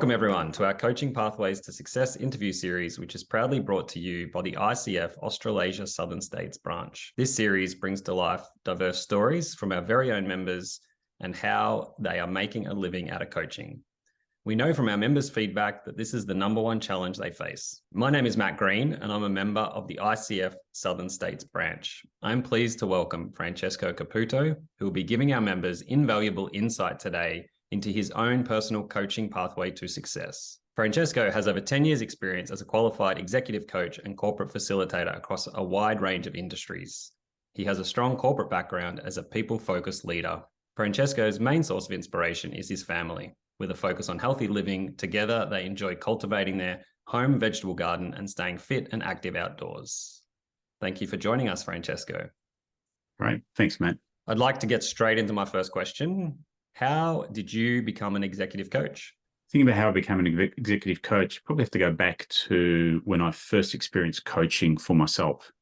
Welcome everyone to our Coaching Pathways to Success interview series, which is proudly brought to you by the ICF Australasia Southern States branch. This series brings to life diverse stories from our very own members and how they are making a living out of coaching. We know from our members' feedback that this is the number one challenge they face. My name is Matt Green, and I'm a member of the ICF Southern States branch. I'm pleased to welcome Francesco Caputo, who will be giving our members invaluable insight today into his own personal coaching pathway to success. Francesco has over 10 years experience as a qualified executive coach and corporate facilitator across a wide range of industries. He has a strong corporate background as a people-focused leader. Francesco's main source of inspiration is his family. With a focus on healthy living, together they enjoy cultivating their home vegetable garden and staying fit and active outdoors. Thank you for joining us, Francesco. Great. Thanks, Matt. I'd like to get straight into my first question. How did you become an executive coach? Thinking about how I became an executive coach, probably have to go back to when I first experienced coaching for myself.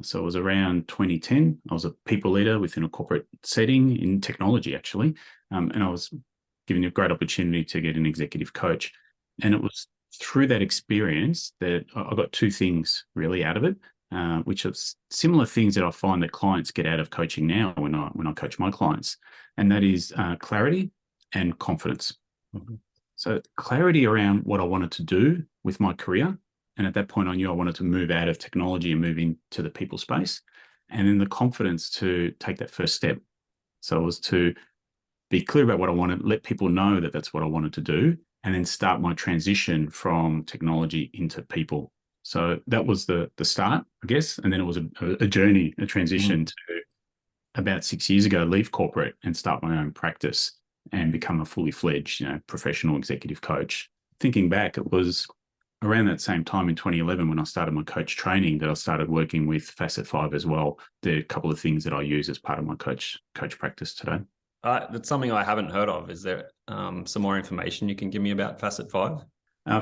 So it was around 2010. I was a people leader within a corporate setting in technology, actually. And I was given a great opportunity to get an executive coach. And it was through that experience that I got two things really out of it, which are similar things that I find that clients get out of coaching now when I coach my clients. And that is clarity and confidence. Mm-hmm. So clarity around what I wanted to do with my career. And at that point, I knew I wanted to move out of technology and move into the people space. And then the confidence to take that first step. So it was to be clear about what I wanted, let people know that that's what I wanted to do, and then start my transition from technology into people. So that was the start, I guess. And then it was a journey, a transition to about 6 years ago, leave corporate and start my own practice and become a fully fledged, professional executive coach. Thinking back, it was around that same time in 2011 when I started my coach training that I started working with Facet 5 as well. There are a couple of things that I use as part of my coach practice today. That's something I haven't heard of. Is there some more information you can give me about Facet 5?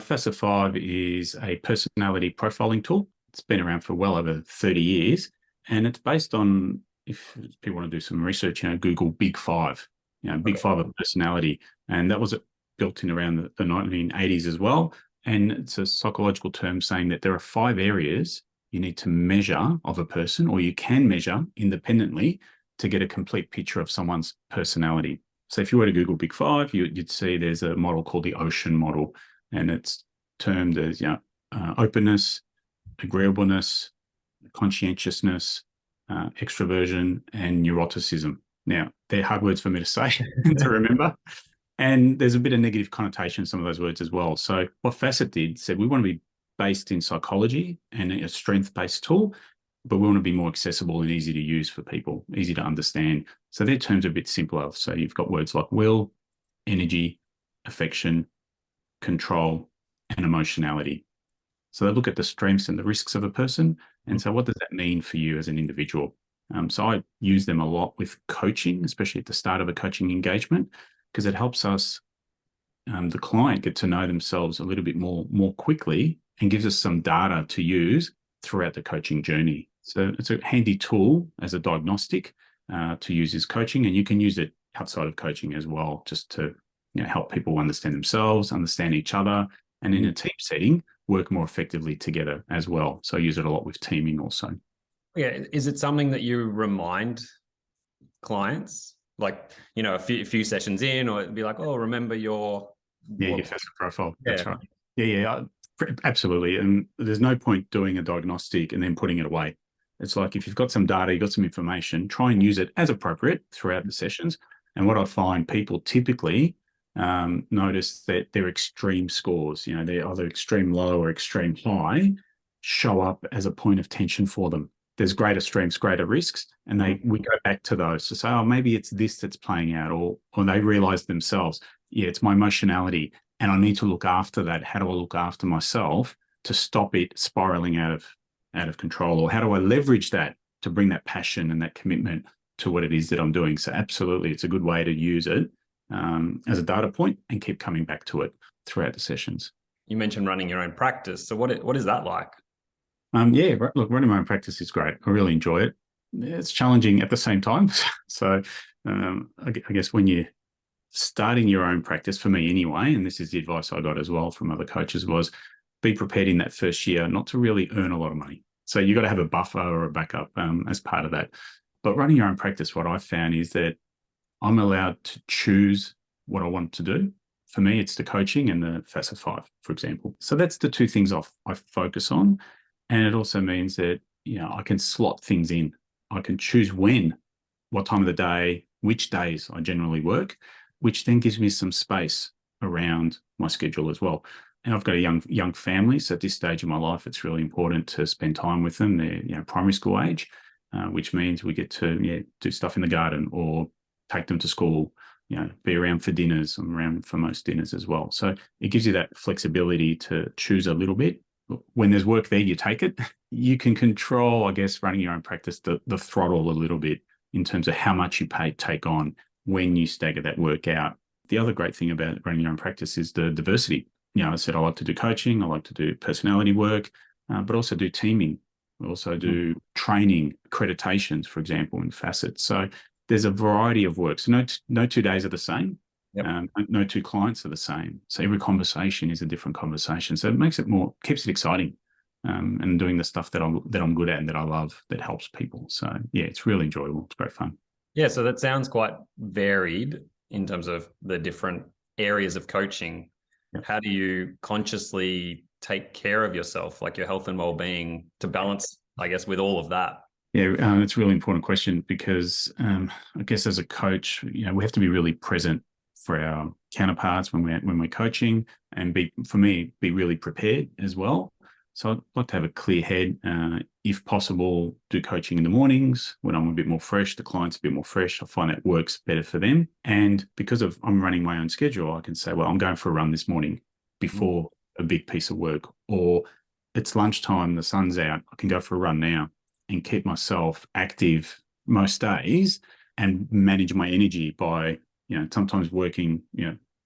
Facet 5 is a personality profiling tool. It's been around for well over 30 years, and it's based on, if people want to do some research, Google Big Five, Big Five of personality. And that was built in around the 1980s as well. And it's a psychological term saying that there are 5 areas you need to measure of a person, or you can measure independently to get a complete picture of someone's personality. So if you were to Google Big Five, you'd see there's a model called the Ocean model, and it's termed as openness, agreeableness, conscientiousness, extroversion, and neuroticism. Now, they're hard words for me to say, to remember. And there's a bit of negative connotation in some of those words as well. So what Facet did, said we want to be based in psychology and a strength-based tool, but we want to be more accessible and easy to use for people, easy to understand. So their terms are a bit simpler. So you've got words like will, energy, affection, control, and emotionality. So they look at the strengths and the risks of a person. And so what does that mean for you as an individual? So I use them a lot with coaching, especially at the start of a coaching engagement, because it helps us, the client, get to know themselves a little bit more quickly and gives us some data to use throughout the coaching journey. So it's a handy tool as a diagnostic to use as coaching, and you can use it outside of coaching as well, just to help people understand themselves, understand each other, and in a team setting, work more effectively together as well. So I use it a lot with teaming also. Yeah, is it something that you remind clients, like a few sessions in, or it'd be like, oh, remember your Facet profile. That's right. Yeah, absolutely. And there's no point doing a diagnostic and then putting it away. It's like if you've got some data, you've got some information, try and use it as appropriate throughout the sessions. And what I find, people typically notice that their extreme scores, they're either extreme low or extreme high, show up as a point of tension for them. There's greater strengths, greater risks, and we go back to those to say, oh, maybe it's this that's playing out, or they realize themselves, it's my emotionality, and I need to look after that. How do I look after myself to stop it spiraling out of control? Or how do I leverage that to bring that passion and that commitment to what it is that I'm doing? So absolutely, it's a good way to use it as a data point and keep coming back to it throughout the sessions. You mentioned running your own practice. So what is that like? Look, running my own practice is great. I really enjoy it. It's challenging at the same time. So I guess when you starting your own practice, for me anyway, and this is the advice I got as well from other coaches, was be prepared in that first year not to really earn a lot of money. So you got to have a buffer or a backup as part of that. But running your own practice, what I found is that I'm allowed to choose what I want to do. For me, it's the coaching and the Facet 5, for example. So that's the two things I focus on. And it also means that, I can slot things in. I can choose what time of the day, which days I generally work, which then gives me some space around my schedule as well. And I've got a young family, so at this stage of my life, it's really important to spend time with them. They're primary school age, which means we get to do stuff in the garden or take them to school, be around for dinners. I'm around for most dinners as well. So it gives you that flexibility to choose a little bit. When there's work there, you take it. You can control, I guess, running your own practice, the throttle a little bit in terms of how much you take on when you stagger that work out. The other great thing about running your own practice is the diversity. I said I like to do coaching, I like to do personality work, but also do teaming. I also do training, accreditations, for example, in facets. So there's a variety of work. So no 2 days are the same. Yep. No two clients are the same. So every conversation is a different conversation. So it makes it keeps it exciting, and doing the stuff that I'm good at and that I love, that helps people. So yeah, it's really enjoyable. It's great fun. Yeah, so that sounds quite varied in terms of the different areas of coaching. Yep. How do you consciously take care of yourself, like your health and well-being, to balance, I guess, with all of that? Yeah, it's a really important question because I guess as a coach, we have to be really present for our counterparts when we're coaching, and be really prepared as well. So I'd like to have a clear head. If possible, do coaching in the mornings when I'm a bit more fresh, the client's a bit more fresh. I find that works better for them. And because I'm running my own schedule, I can say, well, I'm going for a run this morning before a big piece of work, or it's lunchtime, the sun's out, I can go for a run now and keep myself active most days and manage my energy by, sometimes working,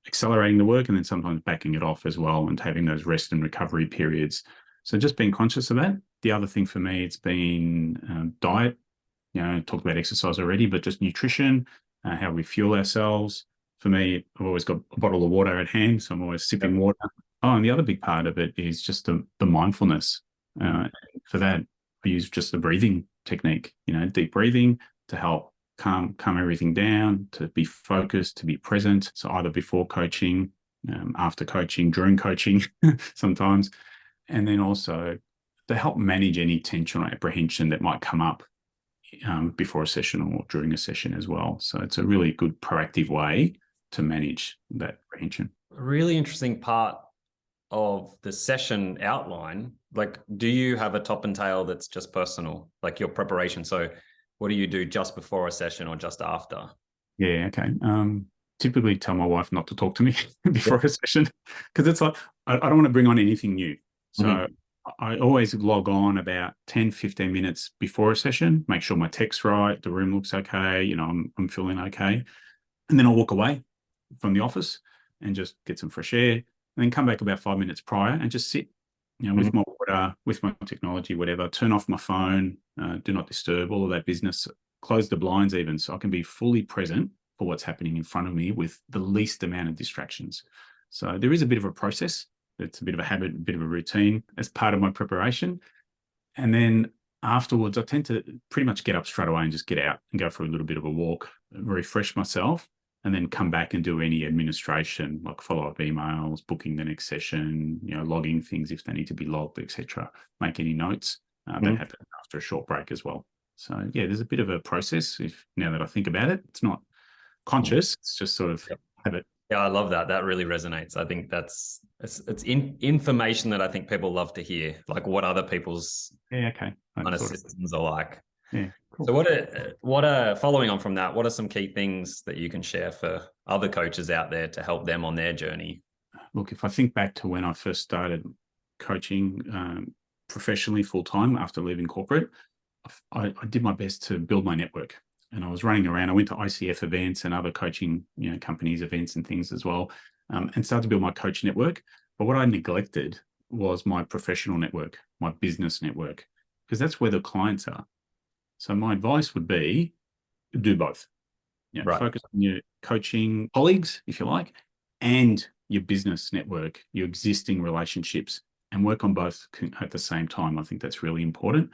accelerating the work, and then sometimes backing it off as well and having those rest and recovery periods. So just being conscious of that. The other thing for me, it's been diet. Talked about exercise already, but just nutrition, how we fuel ourselves. For me, I've always got a bottle of water at hand, so I'm always sipping water. Oh, and the other big part of it is just the mindfulness. For that, I use just the breathing technique, deep breathing to help calm everything down, to be focused, to be present. So either before coaching, after coaching, during coaching sometimes, and then also to help manage any tension or apprehension that might come up before a session or during a session as well. So it's a really good proactive way to manage that apprehension. A really interesting part of the session outline, like, do you have a top and tail that's just personal, like your preparation? So what do you do just before a session or just after? Yeah, okay. Typically tell my wife not to talk to me before a session, because it's like, I don't want to bring on anything new. So I always log on about 10, 15 minutes before a session, make sure my tech's right, the room looks okay, I'm feeling okay. And then I'll walk away from the office and just get some fresh air, and then come back about 5 minutes prior and just sit, with my water, with my technology, whatever, turn off my phone, do not disturb, all of that business, close the blinds even, so I can be fully present for what's happening in front of me with the least amount of distractions. So there is a bit of a process. It's a bit of a habit, a bit of a routine as part of my preparation. And then afterwards, I tend to pretty much get up straight away and just get out and go for a little bit of a walk, refresh myself, and then come back and do any administration, like follow-up emails, booking the next session, logging things if they need to be logged, etc. Make any notes. That happens after a short break as well. So yeah, there's a bit of a process. Now that I think about it, it's not conscious. It's just sort of habit. Yeah, I love that. That really resonates. I think it's information that I think people love to hear, like what other people's systems are like. Yeah. Cool. So what are following on from that, what are some key things that you can share for other coaches out there to help them on their journey? Look, if I think back to when I first started coaching professionally full-time after leaving corporate, I did my best to build my network. And I was running around. I went to ICF events and other coaching companies events and things as well, and started to build my coach network. But what I neglected was my professional network, my business network, because that's where the clients are. So my advice would be do both. Right. Focus on your coaching colleagues, if you like, and your business network, your existing relationships, and work on both at the same time. I think that's really important.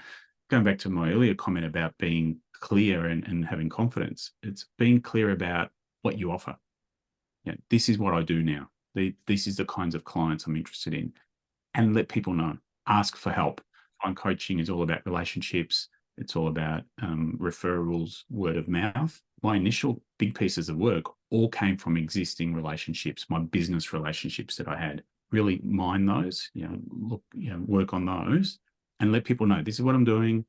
Going back to my earlier comment about being clear and having confidence, it's being clear about what you offer. This is what I do now. This is the kinds of clients I'm interested in, and let people know. Ask for help. Coaching is all about relationships. It's all about referrals, word of mouth. My initial big pieces of work all came from existing relationships, my business relationships that I had. Really mine those, work on those, and let people know this is what I'm doing.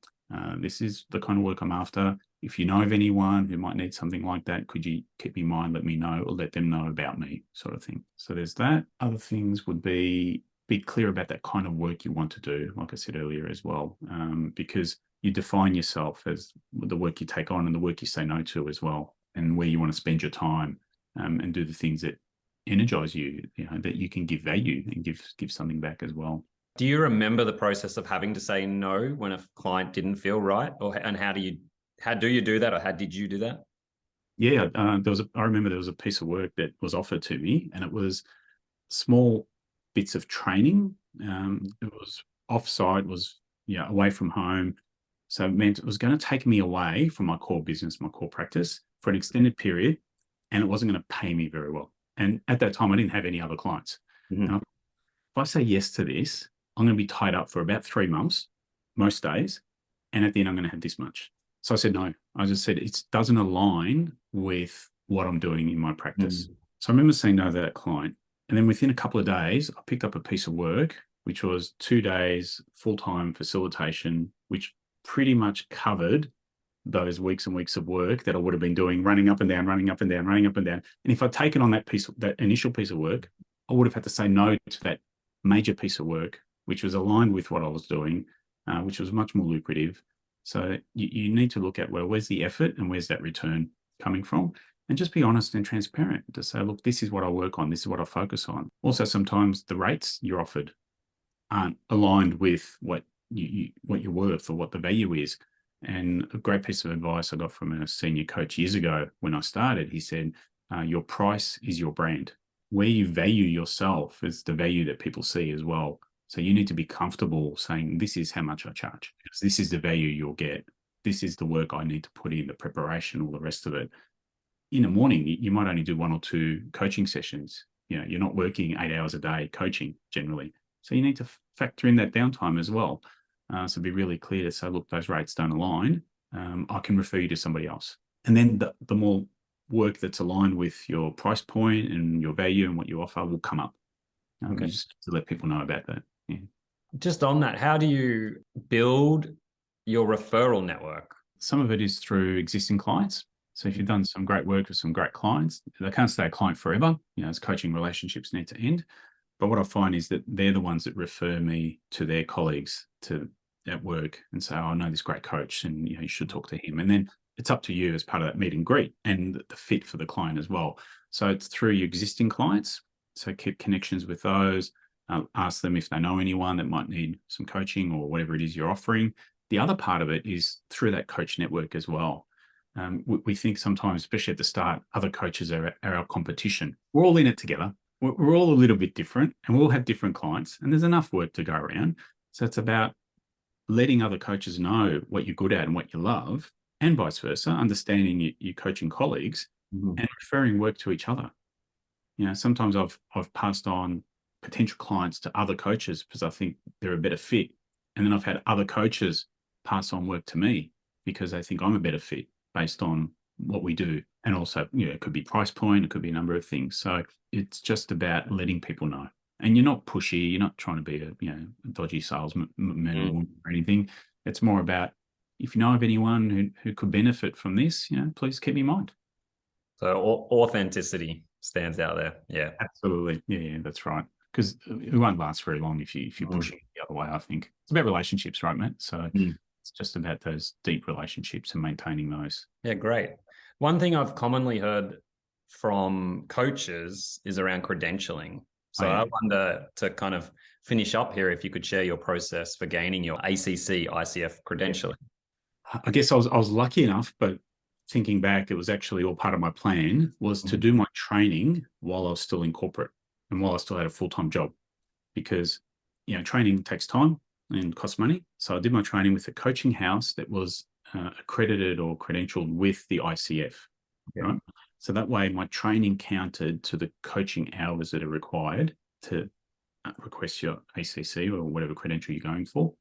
This is the kind of work I'm after. If you know of anyone who might need something like that, could you keep me in mind, let me know, or let them know about me, sort of thing. So there's that. Other things would be clear about that kind of work you want to do, like I said earlier as well, because you define yourself as the work you take on and the work you say no to as well, and where you want to spend your time, and do the things that energize you, that you can give value and give something back as well. Do you remember the process of having to say no when a client didn't feel right, and how do you do that, or how did you do that? Yeah, I remember there was a piece of work that was offered to me, and it was small bits of training. It was offsite, was away from home, so it meant it was going to take me away from my core business, my core practice, for an extended period, and it wasn't going to pay me very well. And at that time, I didn't have any other clients. Mm-hmm. And if I say yes to this, I'm going to be tied up for about 3 months, most days, and at the end, I'm going to have this much. So I said no. I just said it doesn't align with what I'm doing in my practice. Mm-hmm. So I remember saying no to that client. And then within a couple of days, I picked up a piece of work, which was 2 days full-time facilitation, which pretty much covered those weeks and weeks of work that I would have been doing, running up and down, running up and down, running up and down. And if I'd taken on that initial piece of work, I would have had to say no to that major piece of work, which was aligned with what I was doing, which was much more lucrative. So you need to look at, well, where's the effort and where's that return coming from? And just be honest and transparent to say, look, this is what I work on. This is what I focus on. Also, sometimes the rates you're offered aren't aligned with what you're worth or what the value is. And a great piece of advice I got from a senior coach years ago when I started, he said, your price is your brand. Where you value yourself is the value that people see as well. So you need to be comfortable saying, this is how much I charge, because this is the value you'll get. This is the work I need to put in, the preparation, all the rest of it. In the morning, you might only do 1 or 2 coaching sessions. You're not working 8 hours a day coaching generally. So you need to factor in that downtime as well. So be really clear to say, look, those rates don't align. I can refer you to somebody else. And then the more work that's aligned with your price point and your value and what you offer will come up. Okay. Just to let people know about that. Yeah. Just on that, how do you build your referral network? Some of it is through existing clients. So if you've done some great work with some great clients, they can't stay a client forever. As coaching relationships need to end. But what I find is that they're the ones that refer me to their colleagues at work and say, oh, I know this great coach and you should talk to him. And then it's up to you as part of that meet and greet and the fit for the client as well. So it's through your existing clients. So keep connections with those. Ask them if they know anyone that might need some coaching or whatever it is you're offering. The other part of it is through that coach network as well. We think sometimes, especially at the start, other coaches are our competition. We're all in it together. We're all a little bit different and we all have different clients and there's enough work to go around. So it's about letting other coaches know what you're good at and what you love, and vice versa, understanding your coaching colleagues and referring work to each other. Sometimes I've passed on potential clients to other coaches because I think they're a better fit. And then I've had other coaches pass on work to me because they think I'm a better fit based on what we do. And also, it could be price point, it could be a number of things. So it's just about letting people know. And you're not pushy, you're not trying to be a dodgy salesman or anything. It's more about, if you know of anyone who could benefit from this, please keep me in mind. So authenticity stands out there. Yeah. Absolutely. Yeah, that's right. Because it won't last very long if you're pushing it the other way, I think. It's about relationships, right, Matt? So it's just about those deep relationships and maintaining those. Yeah, great. One thing I've commonly heard from coaches is around credentialing. So I wonder, to kind of finish up here, if you could share your process for gaining your ACC ICF credentialing. I guess I was lucky enough, but thinking back, it was actually all part of my plan was to do my training while I was still in corporate and while I still had a full-time job, because, training takes time and costs money. So I did my training with a coaching house that was accredited or credentialed with the ICF, right? So that way my training counted to the coaching hours that are required to request your ACC or whatever credential you're going for.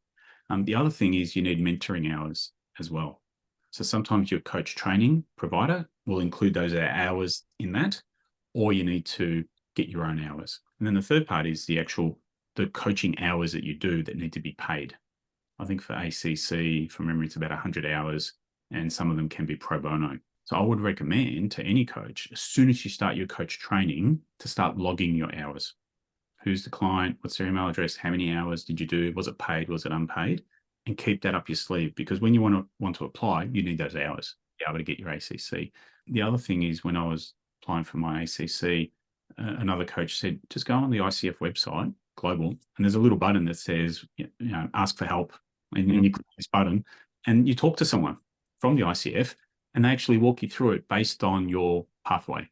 The other thing is you need mentoring hours as well. So sometimes your coach training provider will include those hours in that, or you need to get your own hours. And then the third part is the coaching hours that you do that need to be paid. I think for ACC, from memory, it's about 100 hours, and some of them can be pro bono. So I would recommend to any coach, as soon as you start your coach training, to start logging your hours. Who's the client? What's their email address? How many hours did you do? Was it paid? Was it unpaid? And keep that up your sleeve, because when you want to apply, you need those hours to be able to get your ACC. The other thing is, when I was applying for my ACC, another coach said, just go on the ICF website, global, and there's a little button that says, ask for help. And you click this button and you talk to someone from the ICF, and they actually walk you through it based on your pathway.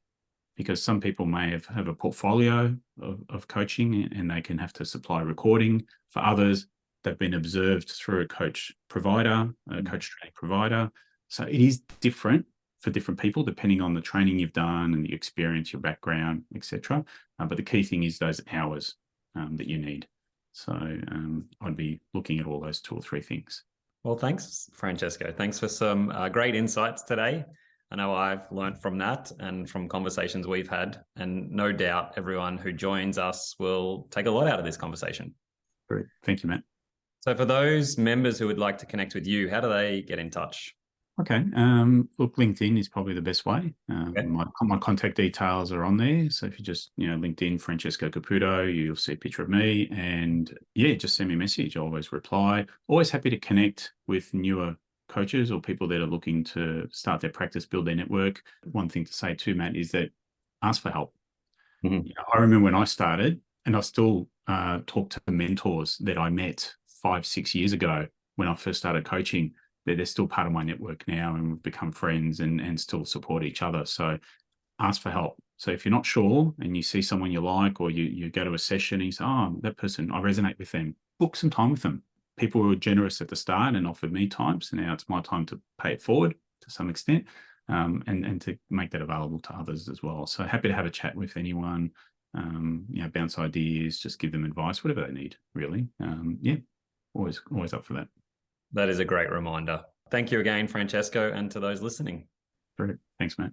Because some people may have a portfolio of coaching and they can have to supply recording. For others, they've been observed through a coach provider, a coach training provider. So it is different for different people, depending on the training you've done and the experience, your background, etc. But the key thing is those hours that you need. So I'd be looking at all those 2 or 3 things. Well, thanks, Francesco. Thanks for some great insights today. I know I've learned from that and from conversations we've had, and no doubt everyone who joins us will take a lot out of this conversation. Great. Thank you, Matt. So for those members who would like to connect with you, how do they get in touch? Okay. Look, LinkedIn is probably the best way. My contact details are on there. So if you just, LinkedIn, Francesco Caputo, you'll see a picture of me, and just send me a message. I always reply. Always happy to connect with newer coaches or people that are looking to start their practice, build their network. One thing to say too, Matt, is that ask for help. I remember when I started, and I still talk to mentors that I met 5-6 years ago when I first started coaching. They're still part of my network now, and we've become friends and still support each other. So ask for help. So if you're not sure and you see someone you like, or you go to a session and you say, oh, that person, I resonate with them, book some time with them. People were generous at the start and offered me time. So now it's my time to pay it forward to some extent, and to make that available to others as well. So happy to have a chat with anyone, bounce ideas, just give them advice, whatever they need, really. Always up for that. That is a great reminder. Thank you again, Francesco, and to those listening. Great. Thanks, Matt.